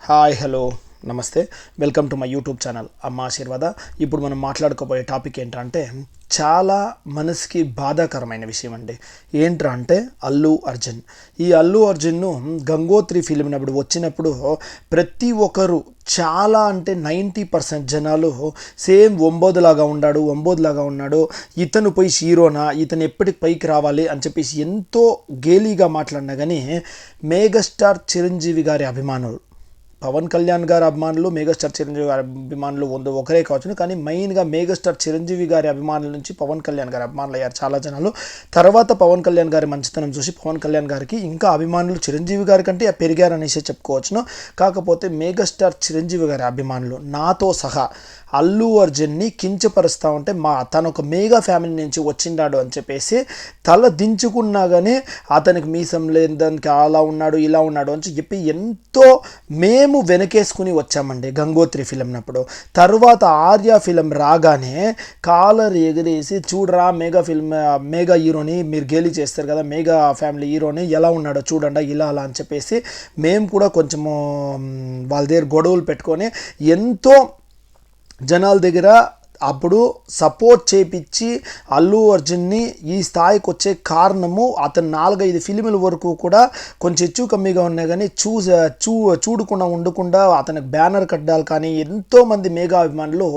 Hi hello నమస్తే welcome to my YouTube channel అమ్మ ఆశీర్వాద. ఇప్పుడు మనం మాట్లాడుకోబోయే టాపిక్ ఏంటంటే చాలా మనసుకి బాధాకరమైన విషయం అండి. ఏంట్రా అంటే అల్లు అర్జున్. ఈ అల్లు అర్జున్ను గంగోత్రి ఫిలిం అప్పుడు వచ్చినప్పుడు ప్రతి ఒక్కరు చాలా అంటే 90% జనాలు సేమ్ ఒంబోదులాగా ఉన్నాడు, ఇతను పోయి హీరోనా, ఇతను ఎప్పటికి పైకి రావాలి అని చెప్పేసి ఎంతో గేలీగా మాట్లాడినా కానీ మెగాస్టార్ చిరంజీవి గారి అభిమానులు, పవన్ కళ్యాణ్ గారి అభిమానులు, మెగాస్టార్ చిరంజీవి గారి అభిమానులు ఒకరే కావచ్చు, కానీ మెయిన్గా మెగాస్టార్ చిరంజీవి గారి అభిమానుల నుంచి పవన్ కళ్యాణ్ గారి అభిమానులు అయ్యారు చాలా జనాలు. తర్వాత పవన్ కళ్యాణ్ గారి మంచితనం చూసి పవన్ కళ్యాణ్ గారికి ఇంకా అభిమానులు చిరంజీవి గారి కంటే పెరిగారనేసి చెప్పుకోవచ్చును. కాకపోతే మెగాస్టార్ చిరంజీవి గారి అభిమానులు నాతో సహా అల్లు అర్జున్ని కించపరుస్తూ ఉంటే తను ఒక మెగా ఫ్యామిలీ నుంచి వచ్చిండాడు అని చెప్పేసి తల దించుకున్నా కానీ అతనికి మీసం లేదానికి అలా ఉన్నాడు ఇలా ఉన్నాడు అని చెప్పి ఎంతో మేము వెనకేసుకుని వచ్చామండి గంగోత్రి ఫిలిం అప్పుడు. తర్వాత ఆర్య ఫిలిం రాగానే కాలర్ ఎగిరేసి చూడరా మెగా హీరోని మీరు గేలి చేస్తారు కదా, మెగా ఫ్యామిలీ హీరోని ఎలా ఉన్నాడో చూడండి ఇలా అలా అని చెప్పేసి మేము కూడా కొంచెము వాళ్ళ దగ్గర గొడవలు పెట్టుకొని ఎంతో జనాల దగ్గర అప్పుడు సపోర్ట్ చేపించి అల్లు అర్జున్ని ఈ స్థాయికి వచ్చే కారణము అతను 4-5 ఫిలిముల వరకు కూడా కొంచెం హెచ్చు కమ్మిగా ఉన్నాయి కానీ చూడకుండా ఉండకుండా అతనికి బ్యానర్ కట్టాలి. కానీ ఎంతోమంది మెగా అభిమానులు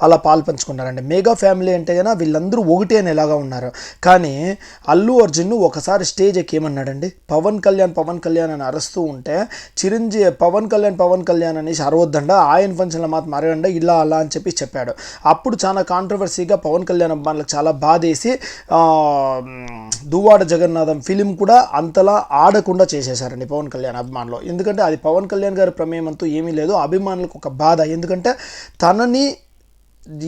అలా పాల్పంచుకున్నారండి. మెగా ఫ్యామిలీ అంటే కన్నా వీళ్ళందరూ ఒకటే అనేలాగా ఉన్నారు. కానీ అల్లు అర్జున్ ఒకసారి స్టేజ్ ఎక్కి ఏమన్నాడండి, పవన్ కళ్యాణ్ అని అరుస్తూ ఉంటే చిరంజీవి పవన్ కళ్యాణ్ అనేసి అరవద్దండ, ఆయన ఫంక్షన్లో మాత్రం అరగండ ఇలా అలా అని చెప్పి చెప్పాడు. అప్పుడు చాలా కాంట్రవర్సీగా పవన్ కళ్యాణ్ అభిమానులకు చాలా బాధేసి దువ్వాడ జగన్నాథం ఫిలిం కూడా అంతలా ఆడకుండా చేసేశారండి పవన్ కళ్యాణ్ అభిమానులు. ఎందుకంటే అది పవన్ కళ్యాణ్ గారి ప్రమేయం అంటూ ఏమీ లేదు, అభిమానులకు ఒక బాధ. ఎందుకంటే తనని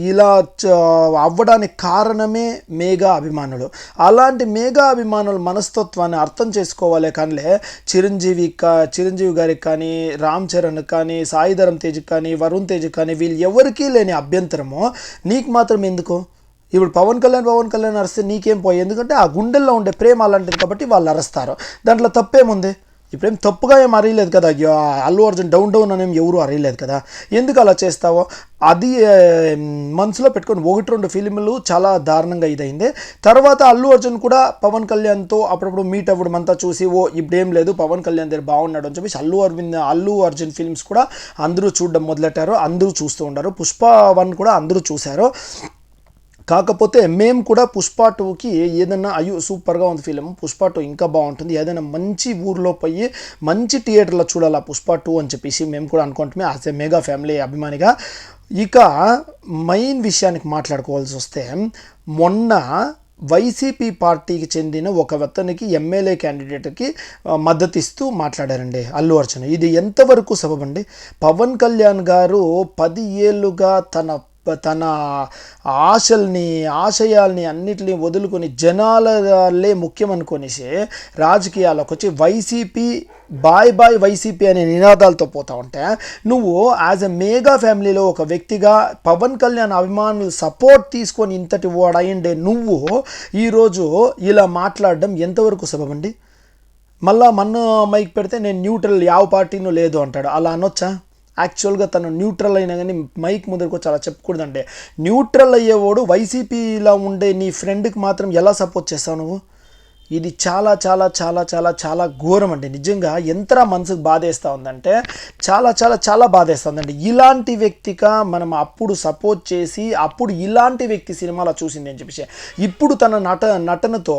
ఇలా అవ్వడానికి కారణమే మెగా అభిమానులు. అలాంటి మెగా అభిమానుల మనస్తత్వాన్ని అర్థం చేసుకోవాలి. కానీ చిరంజీవి గారికి కానీ, రామ్ చరణ్ కానీ, సాయిధరం తేజ్కి కానీ, వరుణ్ తేజ్కి కానీ వీళ్ళు ఎవరికీ లేని అభ్యంతరమో నీకు మాత్రం ఎందుకు? ఇప్పుడు పవన్ కళ్యాణ్ అరిస్తే నీకేం పోయి, ఎందుకంటే ఆ గుండెల్లో ఉండే ప్రేమ అలాంటిది కాబట్టి వాళ్ళు అరుస్తారు. దాంట్లో తప్పేముంది? ఇప్పుడేం తప్పుగా ఏం అరియలేదు కదా, అల్లు అర్జున్ డౌన్ అనేం ఎవరు అరియలేదు కదా, ఎందుకు అలా చేస్తావో అది మనసులో పెట్టుకొని 1-2 ఫిలింలు చాలా దారుణంగా ఇదైంది. తర్వాత అల్లు అర్జున్ కూడా పవన్ కళ్యాణ్తో అప్పుడప్పుడు మీట్ అవ్వడం అంతా చూసి ఇప్పుడేం లేదు పవన్ కళ్యాణ్ దగ్గర బాగున్నాడు అని చెప్పేసి అల్లు అర్జున్ ఫిల్మ్స్ కూడా అందరూ చూడడం మొదలెట్టారు, అందరూ చూస్తూ ఉన్నారు. పుష్ప 1 కూడా అందరూ చూశారు. కాకపోతే మేము కూడా పుష్ప 2కి ఏదైనా సూపర్గా ఉంది ఫిలిం, పుష్ప 2 ఇంకా బాగుంటుంది, ఏదైనా మంచి ఊర్లో పోయి మంచి థియేటర్లో చూడాలి పుష్ప 2 అని చెప్పేసి మేము కూడా అనుకుంటున్నాం యాజ్ ఏ మెగా ఫ్యామిలీ అభిమానిగా. ఇక మెయిన్ విషయానికి మాట్లాడుకోవాల్సి వస్తే మొన్న వైసీపీ పార్టీకి చెందిన ఒక వ్యక్తికి ఎమ్మెల్యే క్యాండిడేట్కి మద్దతు ఇస్తూ మాట్లాడారండి అల్లు అర్జున్. ఇది ఎంతవరకు సబబండి? పవన్ కళ్యాణ్ గారు 10 ఏళ్ళుగా తన ఆశయాల్ని అన్నిటిని వదులుకొని జనాలే ముఖ్యం అనుకొనేసి రాజకీయాల్లోకి వచ్చి వైసీపీ బాయ్ వైసీపీ అనే నినాదాలతో పోతా ఉంటే నువ్వు యాజ్ ఎ మెగా ఫ్యామిలీలో ఒక వ్యక్తిగా పవన్ కళ్యాణ్ అభిమానులు సపోర్ట్ తీసుకొని ఇంతటి వాడయిండే నువ్వు ఈరోజు ఇలా మాట్లాడడం ఎంతవరకు సబబండి? మళ్ళా మైక్ పెడితే నేను న్యూట్రల్ యావ పార్టీనూ లేదు అంటాడు. అలా అనొచ్చా? యాక్చువల్గా తను న్యూట్రల్ అయినా కానీ మైక్ ముందరకు వచ్చి అలా చెప్పకూడదంటే, న్యూట్రల్ అయ్యేవాడు వైసీపీలో ఉండే నీ ఫ్రెండ్కి మాత్రం ఎలా సపోర్ట్ చేస్తావు నువ్వు? ఇది చాలా చాలా చాలా చాలా చాలా ఘోరం అండి. నిజంగా ఎంతరా మనసుకు బాధేస్తూ ఉందంటే చాలా చాలా చాలా బాధేస్తూ ఉందండి. ఇలాంటి వ్యక్తిగా మనం అప్పుడు సపోర్ట్ చేసి అప్పుడు ఇలాంటి వ్యక్తి సినిమాలో చూసింది అని చెప్పేసి ఇప్పుడు తన నటనతో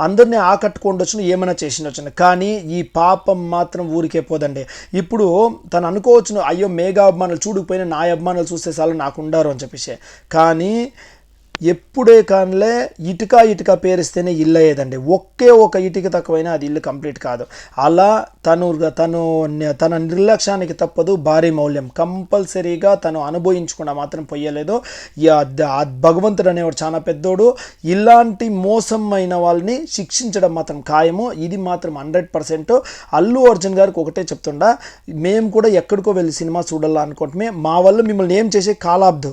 అందరినీ ఆకట్టుకోండొచ్చును, ఏమైనా చేసిండొచ్చును. కానీ ఈ పాపం మాత్రం ఊరికే పోదండి. ఇప్పుడు తను అనుకోవచ్చును, అయ్యో మెగా అభిమానులు చూడకపోయినా నా అభిమానులు చూస్తే చాలు నాకు ఉండారు అని చెప్పేసి. కానీ ఎప్పుడే కానిలే ఇటుక పేరిస్తేనే ఇల్లు అయ్యేదండి. ఒకే ఒక ఇటుక తక్కువైనా అది ఇల్లు కంప్లీట్ కాదు. అలా తన నిర్లక్ష్యానికి తప్పదు భారీ మౌల్యం. కంపల్సరీగా తను అనుభవించకుండా మాత్రం పోయలేదు. భగవంతుడు అనేవాడు చాలా పెద్దోడు. ఇలాంటి మోసం అయిన వాళ్ళని శిక్షించడం మాత్రం ఖాయము. ఇది మాత్రం 100%. అల్లు అర్జున్ గారికి ఒకటే చెప్తుండా, మేము కూడా ఎక్కడికో వెళ్ళి సినిమా చూడాలనుకుంటుమే, మా వల్ల మిమ్మల్ని ఏం చేసే కాలాబ్దు,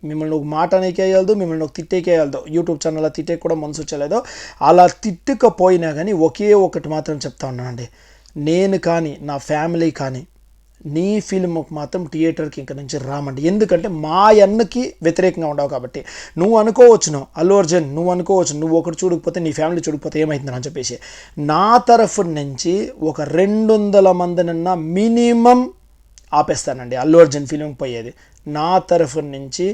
మిమ్మల్ని ఒక మాట అనేకేయగలదు, మిమ్మల్ని ఒక తిట్టేకేయగలదు. యూట్యూబ్ ఛానల్లో తిట్టే కూడా మనసు వచ్చలేదు. అలా తిట్టుకపోయినా కానీ ఒకే ఒకటి మాత్రం చెప్తా ఉన్నానండి, నేను కానీ నా ఫ్యామిలీ కానీ నీ ఫిల్మ్కి మాత్రం థియేటర్కి ఇంక నుంచి రామండి. ఎందుకంటే మా అన్నకి వ్యతిరేకంగా ఉండవు కాబట్టి. నువ్వు అనుకోవచ్చు అల్లు అర్జున్, నువ్వు అనుకోవచ్చు నువ్వు ఒకటి చూడకపోతే నీ ఫ్యామిలీ చూడకపోతే ఏమవుతుందని అని చెప్పేసి, నా తరఫు నుంచి ఒక 200 మందినన్నా మినిమం ఆపేస్తానండి అల్లు అర్జున్ ఫిలింకి పోయేది. నా తరఫు నుంచి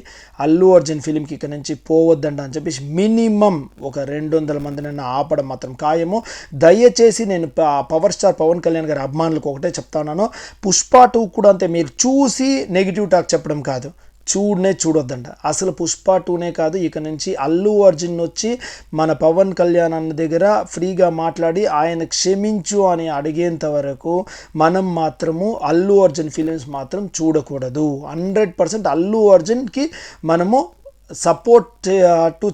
అల్లు అర్జున్ ఫిలింకి ఇక్కడ నుంచి పోవద్దంట అని చెప్పేసి మినిమం ఒక 200 మందినన్నా ఆపడం మాత్రం ఖాయము. దయచేసి నేను పవర్ స్టార్ పవన్ కళ్యాణ్ గారి అభిమానులకు ఒకటే చెప్తాను, పుష్ప 2 కూడా అంతే. మీరు చూసి నెగిటివ్ టాక్ చెప్పడం కాదు, చూడొద్దంట. అసలు పుష్ప 2నే కాదు, ఇక నుంచి అల్లు అర్జున్ వచ్చి మన పవన్ కళ్యాణ్ అన్న దగ్గర ఫ్రీగా మాట్లాడి ఆయన క్షమించు అని అడిగేంత వరకు మనం మాత్రము అల్లు అర్జున్ ఫిలిమ్స్ మాత్రం చూడకూడదు. 100% అల్లు అర్జున్కి మనము సపోర్ట్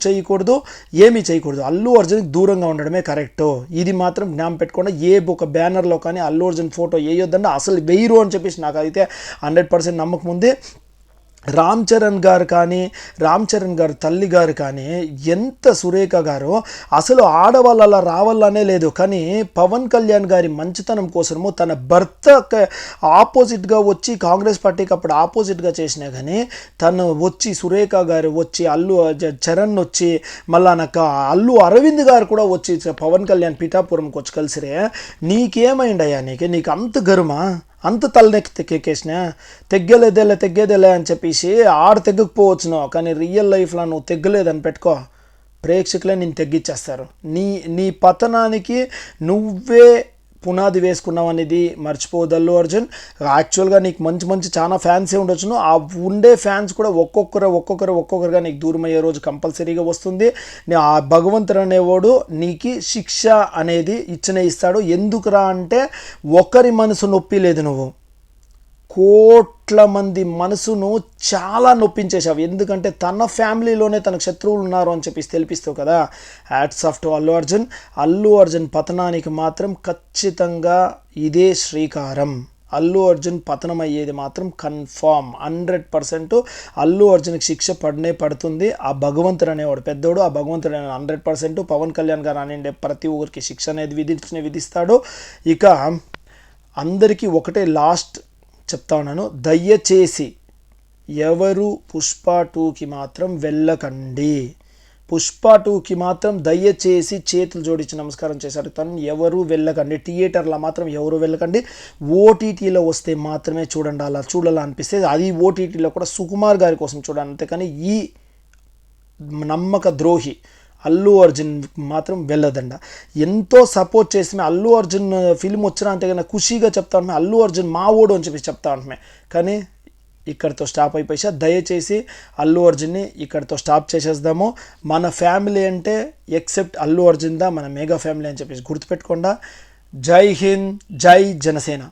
చేయకూడదు, ఏమీ చేయకూడదు. అల్లు అర్జున్కి దూరంగా ఉండడమే కరెక్టు. ఇది మాత్రం జ్ఞాపకం పెట్టుకోండి. ఒక బ్యానర్లో కానీ అల్లు అర్జున్ ఫోటో వేయొద్దండి, అసలు వేయరు అని చెప్పేసి నాకు అయితే 100% నమ్మకం ఉంది. రామ్ చరణ్ గారు తల్లి గారు కానీ ఎంత సురేఖ గారు అసలు ఆడవాళ్ళ అలా రావాలనే లేదు, కానీ పవన్ కళ్యాణ్ గారి మంచితనం కోసము తన భర్త ఆపోజిట్గా వచ్చి కాంగ్రెస్ పార్టీకి అప్పుడు ఆపోజిట్గా చేసినా కానీ తను వచ్చి సురేఖ గారు వచ్చి అల్లు చరణ్ వచ్చి మళ్ళా నాకు అల్లు అరవింద్ గారు కూడా వచ్చి పవన్ కళ్యాణ్ పిఠాపురంకి వచ్చి కలిసిరే, నీకేమైందయ్యా? నీకు అంత గరుమా, అంత తలనెక్కి తెక్కేసినా? తెగ్గేదేలే అని చెప్పేసి తెగ్గకపోవచ్చును, కానీ రియల్ లైఫ్లో నువ్వు తెగ్గలేదని పెట్టుకో, ప్రేక్షకులే నేను తెగ్గిచ్చేస్తారు. నీ పతనానికి నువ్వే పునాది వేసుకున్నావు అనేది మర్చిపోవద్దు అల్లు అర్జున్. యాక్చువల్గా నీకు మంచి చాలా ఫ్యాన్సే ఉండొచ్చును, ఆ ఉండే ఫ్యాన్స్ కూడా ఒక్కొక్కరుగా నీకు దూరం అయ్యే రోజు కంపల్సరీగా వస్తుంది. ఆ భగవంతుడు అనేవాడు నీకు శిక్ష అనేది ఇస్తాడు. ఎందుకురా అంటే ఒకరి మనసు నొప్పి లేదు, నువ్వు కోట్ల మంది మనసును చాలా నొప్పించేశావు. ఎందుకంటే తన ఫ్యామిలీలోనే తనకు శత్రువులు ఉన్నారు అని చెప్పి తెలిపిస్తావు కదా. Hats off to Allu Arjun పతనానికి మాత్రం ఖచ్చితంగా ఇదే శ్రీకారం. అల్లు అర్జున్ పతనం అయ్యేది మాత్రం కన్ఫామ్ 100%. అల్లు అర్జున్కి శిక్ష పడుతుంది. ఆ భగవంతుడు అనేవాడు పెద్దోడు, ఆ భగవంతుడు 100%. పవన్ కళ్యాణ్ గారు అనే ప్రతి ఒక్కరికి శిక్ష అనేది విధిస్తాడు. ఇక అందరికీ ఒకటే లాస్ట్ చెప్తా ఉన్నాను, దయచేసి ఎవరు పుష్ప 2కి మాత్రం వెళ్ళకండి. పుష్ప 2కి మాత్రం దయచేసి చేతులు జోడించి నమస్కారం చేశారు, తను ఎవరు వెళ్ళకండి. థియేటర్లో మాత్రం ఎవరు వెళ్ళకండి. ఓటీటీలో వస్తే మాత్రమే చూడండి. అలా చూడాలనిపిస్తే అది ఓటీటీలో కూడా సుకుమార్ గారి కోసం చూడండి, అంతేకాని ఈ నమ్మక ద్రోహి అల్లు అర్జున్ మాత్రం వెళ్ళదండ. ఎంతో సపోర్ట్ చేసి అల్లు అర్జున్ ఫిల్మ్ వచ్చినా అంటే కన్నా ఖుషీగా చెప్తా ఉంటున్నాం, అల్లు అర్జున్ మా ఓడు అని చెప్పి చెప్తా ఉంటున్నాం. కానీ ఇక్కడితో స్టాప్ అయిపోయా. దయచేసి అల్లు అర్జున్ని ఇక్కడితో స్టాప్ చేసేద్దాము. మన ఫ్యామిలీ అంటే ఎక్సెప్ట్ అల్లు అర్జున్ దా మన మెగా ఫ్యామిలీ అని చెప్పేసి గుర్తుపెట్టుకోండా. జై హింద్, జై జనసేన.